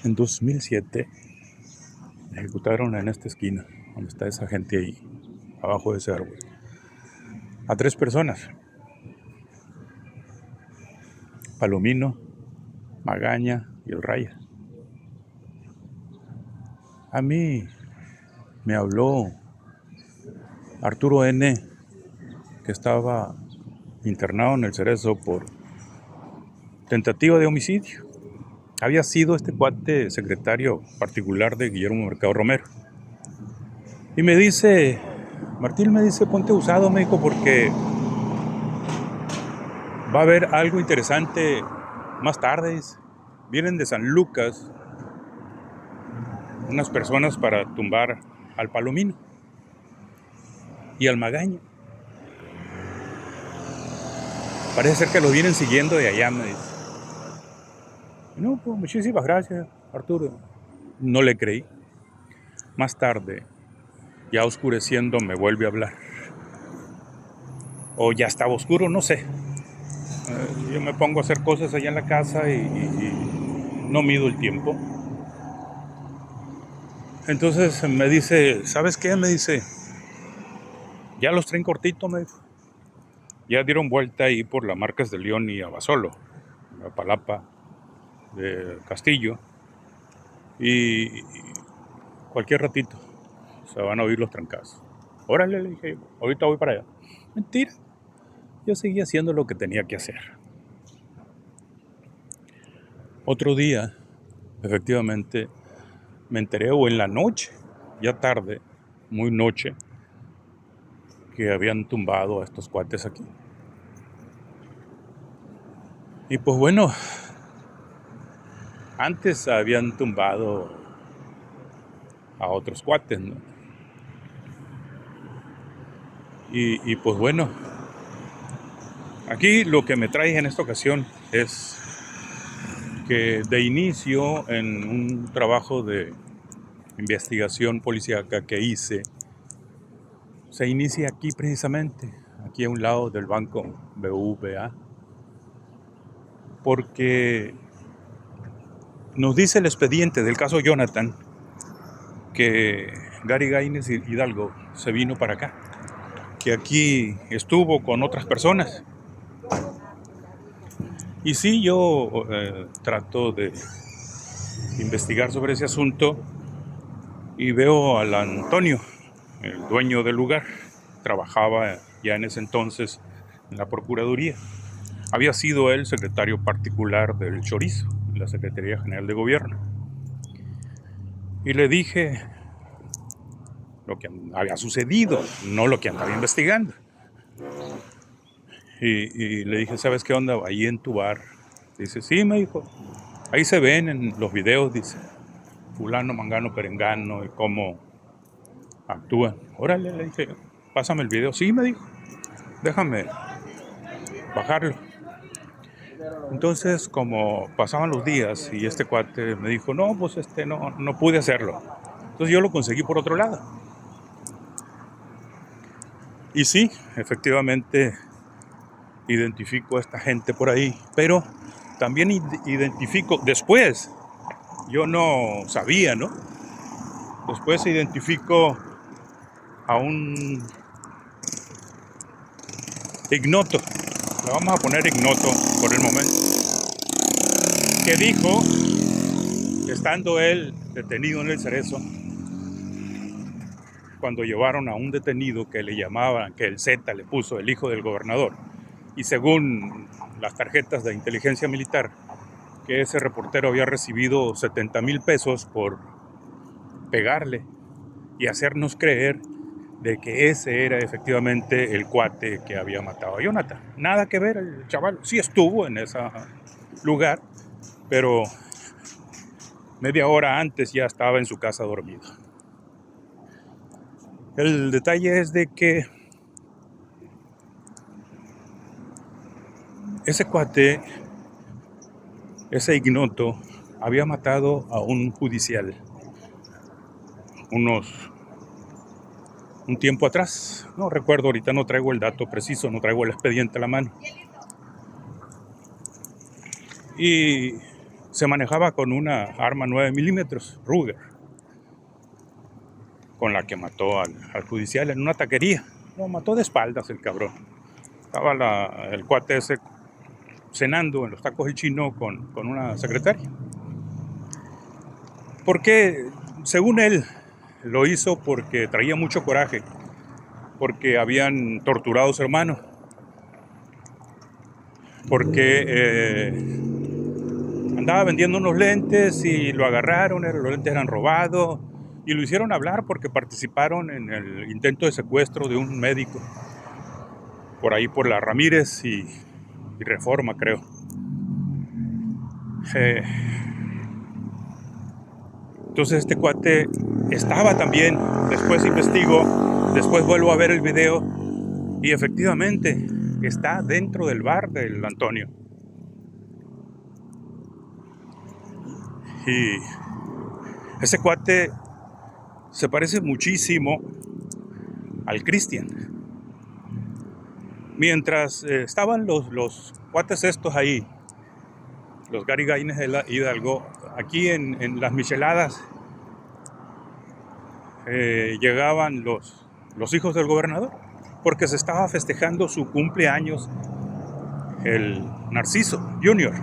En 2007 ejecutaron en esta esquina, donde está esa gente ahí, abajo de ese árbol, a 3 personas: Palomino, Magaña y el Raya. A mí me habló Arturo N., que estaba internado en el Cerezo por tentativa de homicidio. Había sido este cuate secretario particular de Guillermo Mercado Romero. Y me dice, Martín, me dice, ponte usado, me dijo, porque va a haber algo interesante más tarde. Vienen de San Lucas unas personas para tumbar al Palomino y al Magaña. Parece ser que lo vienen siguiendo de allá, me dice. No, pues muchísimas gracias, Arturo. No le creí. Más tarde, ya oscureciendo, me vuelve a hablar. O ya estaba oscuro, no sé. Yo me pongo a hacer cosas allá en la casa y no mido el tiempo. Entonces me dice, ¿sabes qué? Me dice, ya los traen cortito, me dijo. Ya dieron vuelta ahí por las Marcas de León y Abasolo, la Palapa de Castillo, y cualquier ratito se van a oír los trancazos. Órale, le dije, ahorita voy para allá. Mentira, yo seguía haciendo lo que tenía que hacer. Otro día, efectivamente, me enteré, o en la noche, ya tarde, muy noche, que habían tumbado a estos cuates aquí. Y pues bueno, antes habían tumbado a otros cuates, ¿no? Y pues bueno, aquí lo que me trae en esta ocasión es que de inicio, en un trabajo de investigación policíaca que hice, se inicia aquí precisamente, aquí a un lado del banco BVA, porque nos dice el expediente del caso Jonathan que Gary Gaines Hidalgo se vino para acá, que aquí estuvo con otras personas. Y sí, yo trato de investigar sobre ese asunto y veo al Antonio, el dueño del lugar. Trabajaba ya en ese entonces en la Procuraduría. Había sido él secretario particular del Chorizo, en la Secretaría General de Gobierno. Y le dije lo que había sucedido, no lo que andaba investigando. Y le dije, ¿sabes qué onda? Ahí en tu bar. Dice, sí, me dijo. Ahí se ven en los videos, dice, fulano, mangano, perengano, y cómo actúan. Órale, le dije, pásame el video. Sí, me dijo, déjame bajarlo. Entonces, como pasaban los días y este cuate me dijo, no, pues no pude hacerlo. Entonces yo lo conseguí por otro lado. Y sí, efectivamente identifico a esta gente por ahí, pero también identifico, después, yo no sabía, ¿no? Después identifico a un ignoto, le vamos a poner ignoto por el momento, que dijo, estando él detenido en el Cerezo, cuando llevaron a un detenido que le llamaban, que el Z le puso, el hijo del gobernador, y según las tarjetas de inteligencia militar, que ese reportero había recibido 70,000 pesos por pegarle y hacernos creer de que ese era efectivamente el cuate que había matado a Jonathan. Nada que ver, el chaval sí estuvo en ese lugar, pero media hora antes ya estaba en su casa dormido. El detalle es de que ese cuate, ese ignoto, había matado a un judicial un tiempo atrás. No recuerdo, ahorita no traigo el dato preciso, no traigo el expediente a la mano. Y se manejaba con una arma 9 milímetros, Ruger, con la que mató al judicial en una taquería. Lo mató de espaldas el cabrón. Estaba el cuate ese cenando en los tacos del Chino con una secretaria. Porque, según él, lo hizo porque traía mucho coraje, porque habían torturado a su hermano, porque andaba vendiendo unos lentes y lo agarraron, los lentes eran robados, y lo hicieron hablar porque participaron en el intento de secuestro de un médico, por ahí por la Ramírez y Reforma, creo. Entonces este cuate estaba también, después investigo, después vuelvo a ver el video y efectivamente está dentro del bar del Antonio. Y ese cuate se parece muchísimo al Cristian. Mientras estaban los cuates estos ahí, los Gary Gaines de Hidalgo, aquí en las micheladas, llegaban los hijos del gobernador, porque se estaba festejando su cumpleaños, el Narciso Junior.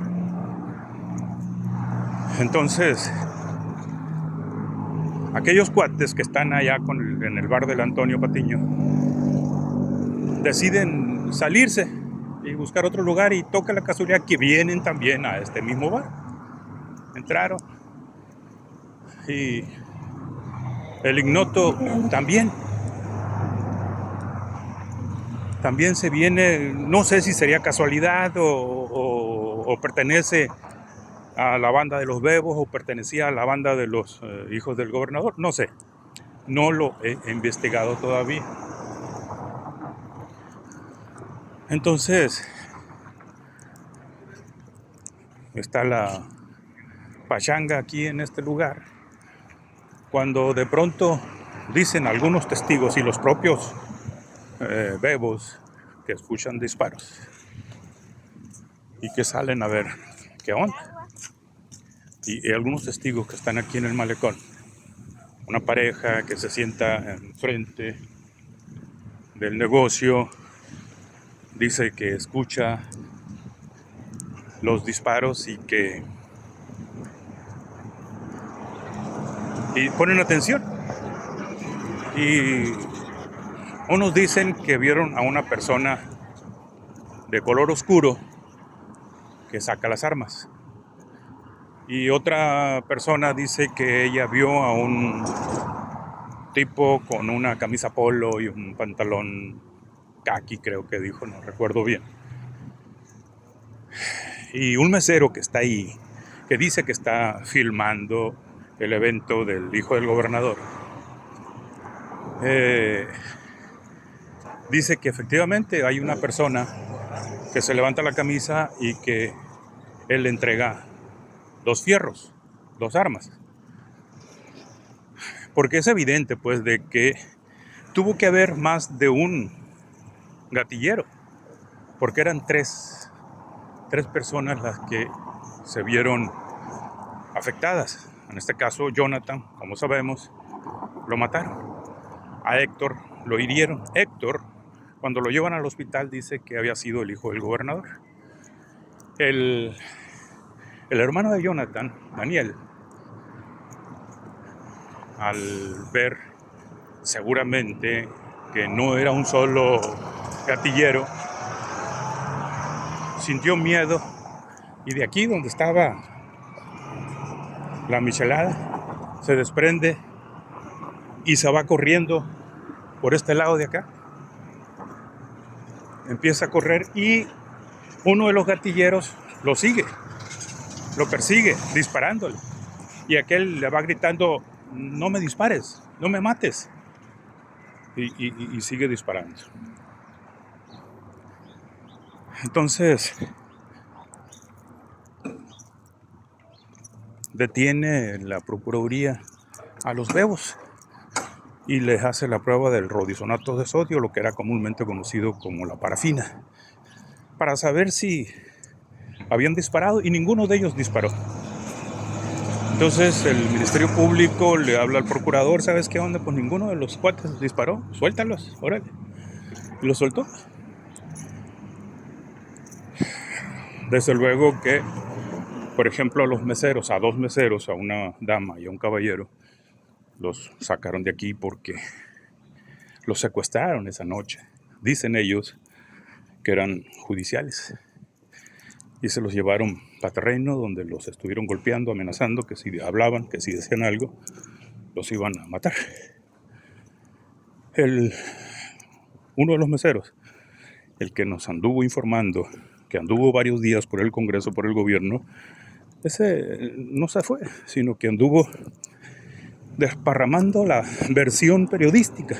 Entonces, aquellos cuates que están allá en el bar del Antonio Patiño deciden salirse y buscar otro lugar, y toca la casualidad que vienen también a este mismo bar. Entraron y el ignoto también se viene, no sé si sería casualidad o pertenece a la banda de los Bebos o pertenecía a la banda de los hijos del gobernador, no sé, no lo he investigado todavía. Entonces está la pachanga aquí en este lugar, cuando de pronto dicen algunos testigos y los propios Bebos que escuchan disparos y que salen a ver qué onda. Y algunos testigos que están aquí en el malecón, una pareja que se sienta enfrente del negocio, dice que escucha los disparos y ponen atención. Y unos dicen que vieron a una persona de color oscuro que saca las armas. Y otra persona dice que ella vio a un tipo con una camisa polo y un pantalón caqui, creo que dijo, no recuerdo bien. Y un mesero que está ahí, que dice que está filmando el evento del hijo del gobernador, dice que efectivamente hay una persona que se levanta la camisa y que él le entrega 2 fierros, 2 armas. Porque es evidente, pues, de que tuvo que haber más de un gatillero, porque eran tres personas las que se vieron afectadas. En este caso, Jonathan, como sabemos, lo mataron. A Héctor lo hirieron. Héctor, cuando lo llevan al hospital, dice que había sido el hijo del gobernador. El hermano de Jonathan, Daniel, al ver seguramente que no era un solo gatillero, sintió miedo, y de aquí donde estaba la michelada se desprende y se va corriendo por este lado de acá. Empieza a correr y uno de los gatilleros lo sigue, lo persigue disparándole, y aquel le va gritando: no me dispares, no me mates, y sigue disparando. Entonces detiene la Procuraduría a los Bebos y les hace la prueba del rodisonato de sodio, lo que era comúnmente conocido como la parafina, para saber si habían disparado, y ninguno de ellos disparó. Entonces el Ministerio Público le habla al procurador, ¿sabes qué onda? Pues ninguno de los cuates disparó, suéltalos, órale. Y lo soltó. Desde luego que, por ejemplo, a los meseros, a 2 meseros, a una dama y a un caballero, los sacaron de aquí porque los secuestraron esa noche. Dicen ellos que eran judiciales. Y se los llevaron para terreno donde los estuvieron golpeando, amenazando, que si hablaban, que si decían algo, los iban a matar. Uno de los meseros, el que nos anduvo informando, que anduvo varios días por el Congreso, por el gobierno, ese no se fue, sino que anduvo desparramando la versión periodística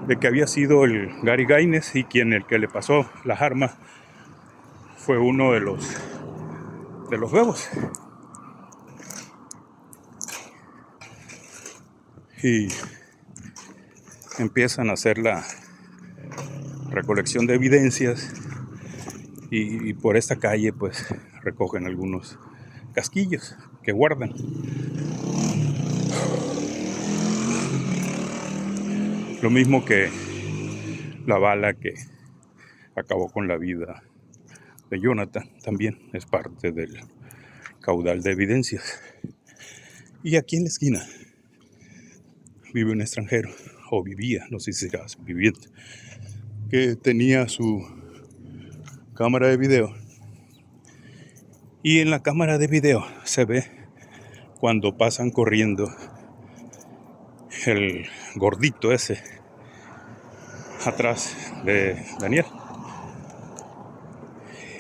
de que había sido el Gary Gaines y el que le pasó las armas fue uno de los huevos. Y empiezan a hacer la recolección de evidencias y por esta calle pues recogen algunos casquillos que guardan. Lo mismo que la bala que acabó con la vida de Jonathan, también es parte del caudal de evidencias. Y aquí en la esquina vive un extranjero, o vivía, no sé si será viviente, que tenía su cámara de video. Y en la cámara de video se ve cuando pasan corriendo el gordito ese atrás de Daniel.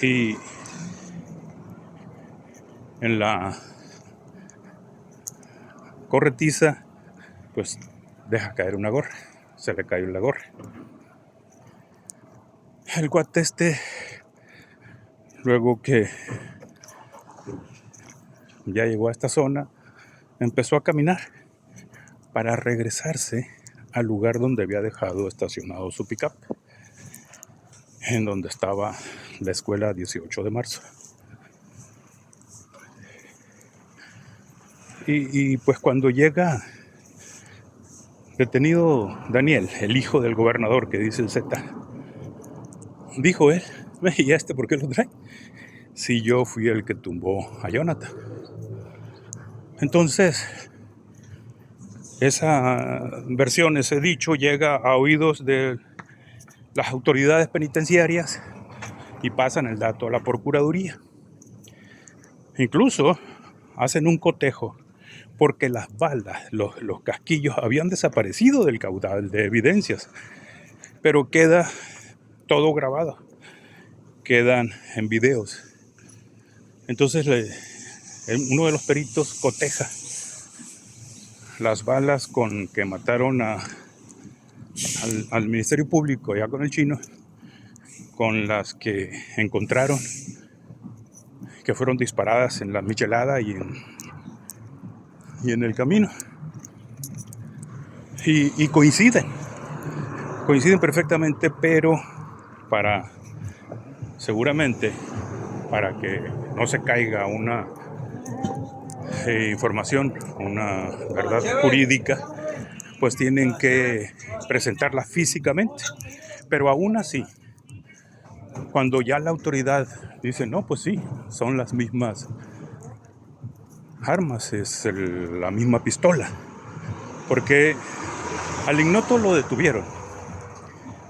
Y en la corretiza pues deja caer una gorra, se le cayó la gorra. El cuate luego que ya llegó a esta zona, empezó a caminar para regresarse al lugar donde había dejado estacionado su pickup, en donde estaba la escuela 18 de marzo. Y pues cuando llega detenido Daniel, el hijo del gobernador que dice el Z, dijo él, ¿y por qué lo trae? Si yo fui el que tumbó a Jonathan. Entonces, esa versión, ese dicho llega a oídos de las autoridades penitenciarias y pasan el dato a la Procuraduría. Incluso hacen un cotejo porque las balas, los casquillos habían desaparecido del caudal de evidencias, pero queda todo grabado, quedan en videos. Entonces uno de los peritos coteja las balas con que mataron al Ministerio Público, ya con el chino, con las que encontraron que fueron disparadas en la michelada y en el camino. Y coinciden perfectamente, pero seguramente para que no se caiga una información, una verdad jurídica, pues tienen que presentarla físicamente. Pero aún así, cuando ya la autoridad dice, no, pues sí, son las mismas armas, es la misma pistola, porque al ignoto lo detuvieron.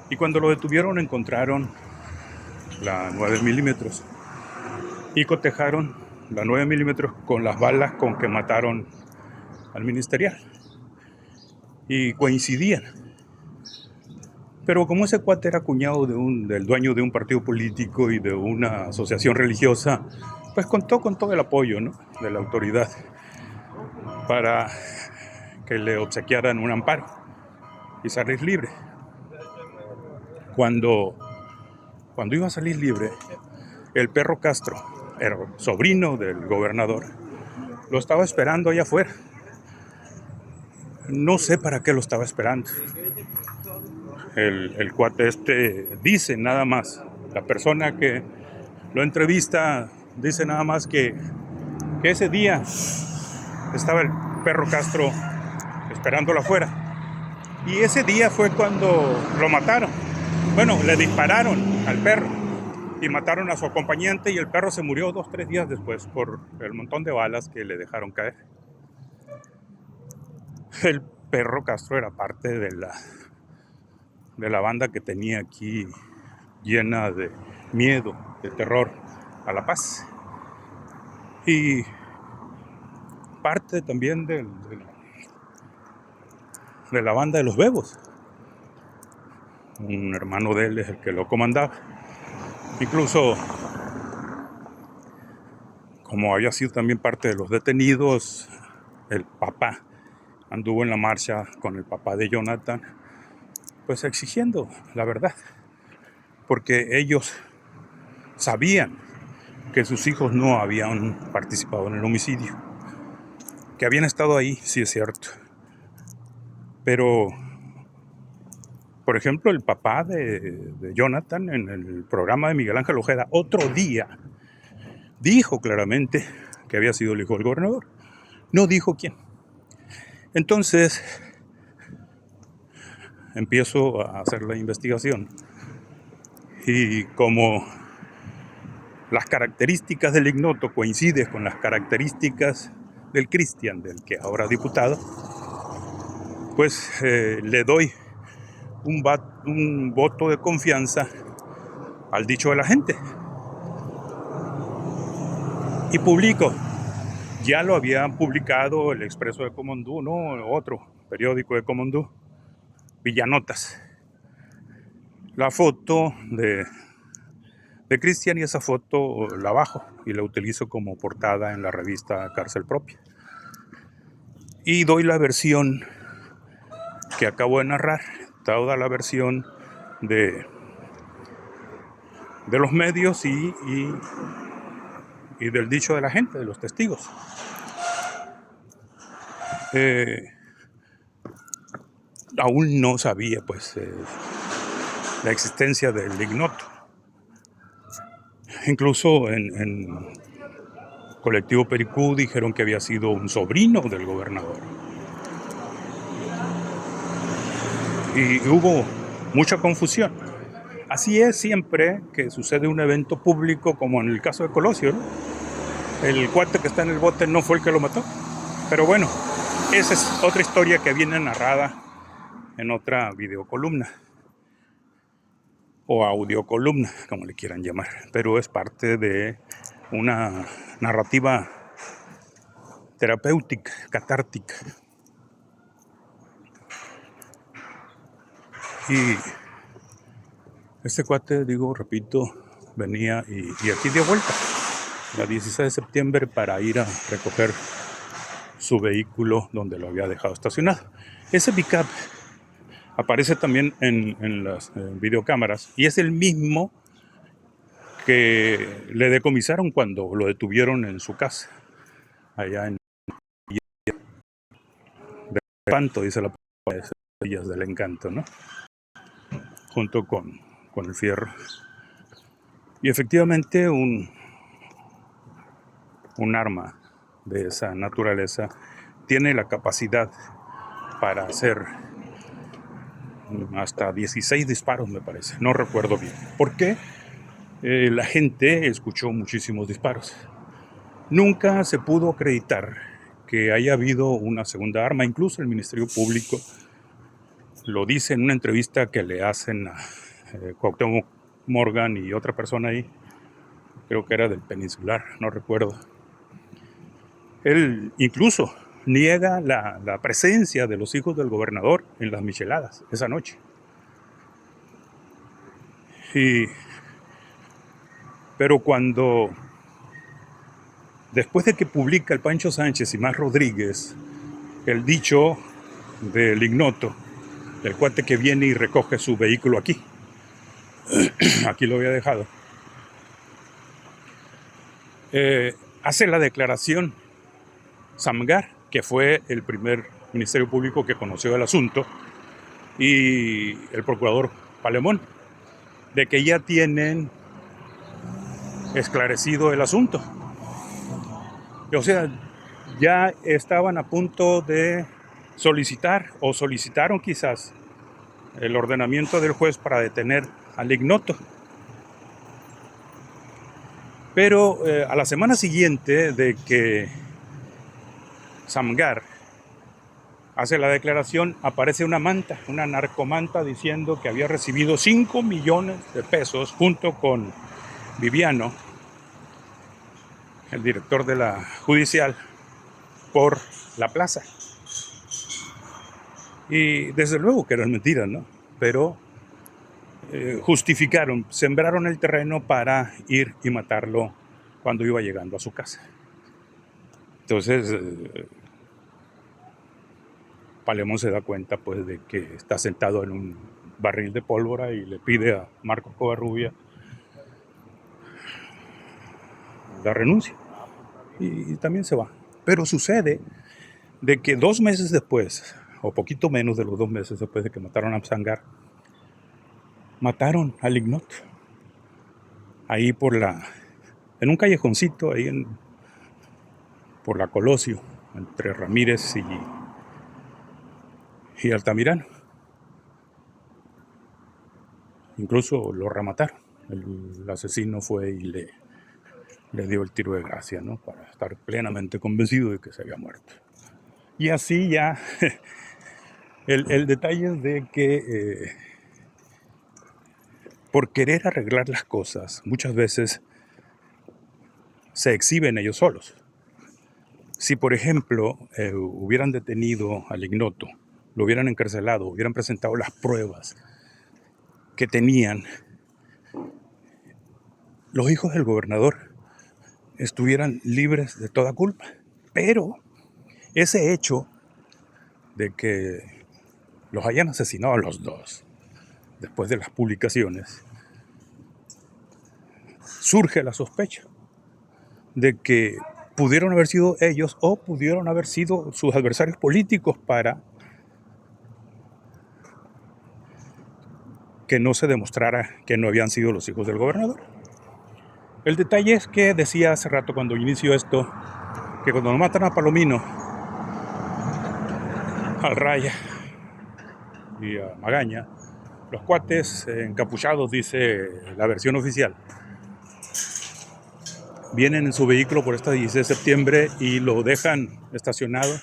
Y cuando lo detuvieron encontraron la 9 milímetros y cotejaron la 9 milímetros con las balas con que mataron al ministerial. Y coincidían. Pero como ese cuate era cuñado del dueño de un partido político y de una asociación religiosa, pues contó con todo el apoyo, ¿no?, de la autoridad para que le obsequiaran un amparo y salir libre. Cuando iba a salir libre, el perro Castro, el sobrino del gobernador, lo estaba esperando allá afuera. No sé para qué lo estaba esperando. El cuate dice nada más, la persona que lo entrevista dice nada más que ese día estaba el perro Castro esperándola afuera. Y ese día fue cuando lo mataron. Bueno, le dispararon al perro y mataron a su acompañante, y el perro se murió 2-3 días después por el montón de balas que le dejaron caer. El perro Castro era parte de la banda que tenía aquí, llena de miedo, de terror a la paz. Y parte también de la banda de los Bebos. Un hermano de él es el que lo comandaba. Incluso, como había sido también parte de los detenidos, el papá anduvo en la marcha con el papá de Jonathan, pues exigiendo la verdad, porque ellos sabían que sus hijos no habían participado en el homicidio, que habían estado ahí, sí es cierto, pero, por ejemplo, el papá de Jonathan en el programa de Miguel Ángel Ojeda otro día dijo claramente que había sido el hijo del gobernador, no dijo quién. Entonces empiezo a hacer la investigación, y como las características del ignoto coinciden con las características del Cristian, del que ahora diputado, pues le doy un voto de confianza al dicho de la gente y publico. Ya lo habían publicado el Expreso de Comondú, no, otro periódico de Comondú, Villanotas, la foto de Cristian, y esa foto la bajo y la utilizo como portada en la revista Cárcel Propia. Y doy la versión que acabo de narrar, toda la versión de los medios y del dicho de la gente, de los testigos. Aún no sabía pues la existencia del ignoto. Incluso en Colectivo Pericú dijeron que había sido un sobrino del gobernador. Y hubo mucha confusión. Así es siempre que sucede un evento público, como en el caso de Colosio, ¿no? El cuate que está en el bote no fue el que lo mató. Pero bueno, esa es otra historia que viene narrada en otra videocolumna o audiocolumna, como le quieran llamar, pero es parte de una narrativa terapéutica, catártica. Y este cuate, repito, venía y aquí dio vuelta el 16 de septiembre para ir a recoger su vehículo donde lo había dejado estacionado. Ese pick-up aparece también en las videocámaras y es el mismo que le decomisaron cuando lo detuvieron en su casa, allá en de Espanto, dice la Villas del Encanto, ¿no? Junto con el fierro. Y efectivamente un arma de esa naturaleza tiene la capacidad para hacer hasta 16 disparos, me parece, no recuerdo bien. ¿Por qué? La gente escuchó muchísimos disparos. Nunca se pudo acreditar que haya habido una segunda arma. Incluso el Ministerio Público lo dice en una entrevista que le hacen a Cuauhtémoc Morgan y otra persona ahí, creo que era del Peninsular, no recuerdo. Él incluso niega la presencia de los hijos del gobernador en las micheladas esa noche. Pero cuando, después de que publica el Pancho Sánchez y más Rodríguez el dicho del ignoto, del cuate que viene y recoge su vehículo aquí, aquí lo había dejado, hace la declaración Samgar, que fue el primer Ministerio Público que conoció el asunto, y el procurador Palemón, de que ya tienen esclarecido el asunto. O sea, ya estaban a punto de solicitar o solicitaron quizás el ordenamiento del juez para detener al ignoto. Pero a la semana siguiente de que Samgar hace la declaración, aparece una manta, una narcomanta, diciendo que había recibido 5 millones de pesos junto con Viviano, el director de la judicial, por la plaza. Y desde luego que eran mentiras, ¿no? Pero justificaron, sembraron el terreno para ir y matarlo cuando iba llegando a su casa. Entonces, Palemón se da cuenta pues de que está sentado en un barril de pólvora y le pide a Marcos Covarrubia la renuncia y también se va. Pero sucede de que 2 meses después, o poquito menos de los 2 meses después de que mataron a Samgar, mataron al ignoto ahí en un callejoncito ahí por la Colosio, entre Ramírez y Altamirano. Incluso lo remataron. El asesino fue y le dio el tiro de gracia, ¿no? Para estar plenamente convencido de que se había muerto. Y así ya el detalle es de que por querer arreglar las cosas muchas veces se exhiben ellos solos. Si por ejemplo hubieran detenido al ignoto, lo hubieran encarcelado, hubieran presentado las pruebas que tenían, los hijos del gobernador estuvieran libres de toda culpa. Pero ese hecho de que los hayan asesinado a los dos después de las publicaciones, surge la sospecha de que pudieron haber sido ellos o pudieron haber sido sus adversarios políticos para que no se demostrara que no habían sido los hijos del gobernador. El detalle es que decía hace rato cuando inició esto, que cuando matan a Palomino, al Raya y a Magaña, los cuates encapuchados, dice la versión oficial, vienen en su vehículo por esta 16 de septiembre y lo dejan estacionado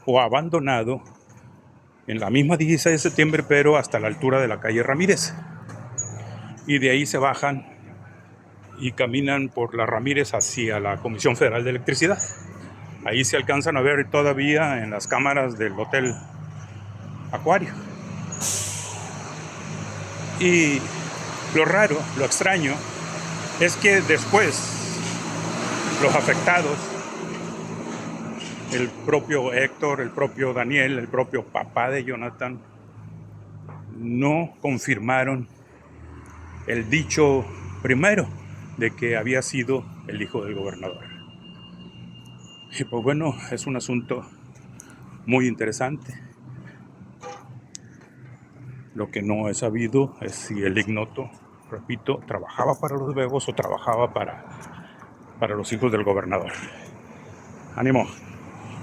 o abandonado en la misma 16 de septiembre, pero hasta la altura de la calle Ramírez. Y de ahí se bajan y caminan por la Ramírez hacia la Comisión Federal de Electricidad. Ahí se alcanzan a ver todavía en las cámaras del Hotel Acuario. Y lo raro, lo extraño, es que después los afectados, el propio Héctor, el propio Daniel, el propio papá de Jonathan, no confirmaron el dicho primero de que había sido el hijo del gobernador. Y pues bueno, es un asunto muy interesante. Lo que no he sabido es si el ignoto, repito, trabajaba para los Bebos o trabajaba para los hijos del gobernador. ¡Ánimo!